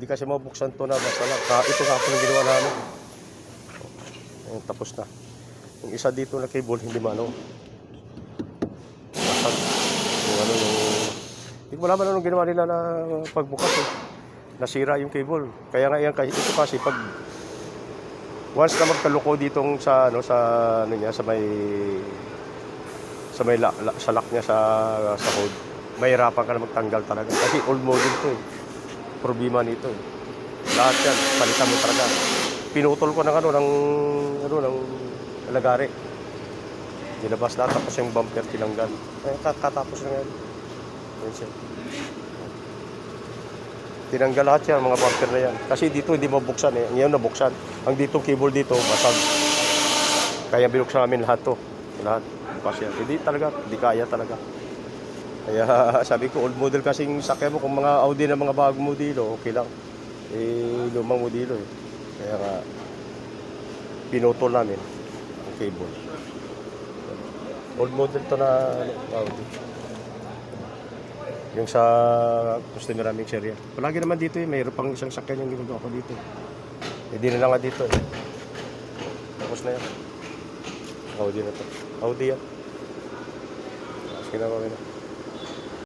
Hindi kasi mabuksan to na basta lang. Ito kapon ang ginawa namin. Ayun, tapos na. Yung isa dito na cable, hindi mano. Basag. Yung ano, yung... Hindi ko malaman anong ginawa nila na pagbukas eh. Nasira yung cable. Kaya nga yan, ito kasi pag... Once na magkaluko ditong sa ano niya sa may sa lock niya sa hood, mahirapan ka na magtanggal talaga kasi old model to eh. Problema nito eh. Lahat yan palitan mo talaga. Pinutol ko ng ng lagari. Nilabas na tapos yung bumper tinanggal. Katapos na yan. Yan siya. Tinanggal lahat yan, mga bumper na yan. Kasi dito hindi mabuksan eh. Ngayon nabuksan. Ang dito cable dito, basag. Kaya binuksan namin lahat to. Lahat. Bukas yan. Hindi talaga, hindi kaya talaga. Kaya sabi ko, old model kasing sakya mo. Kung mga Audi na mga bagong modelo, okay lang. Eh, lumang modelo eh. Kaya nga, pinutol namin ang cable. Old model to na Audi. Yung sa customer naming share yan. Palagi naman dito eh, mayroon pang isang sakyan yung ginagawa ko dito. Eh, di na lang nga dito eh. Tapos na yan. Audi na to. Audi yan. Tapos ginagawa na.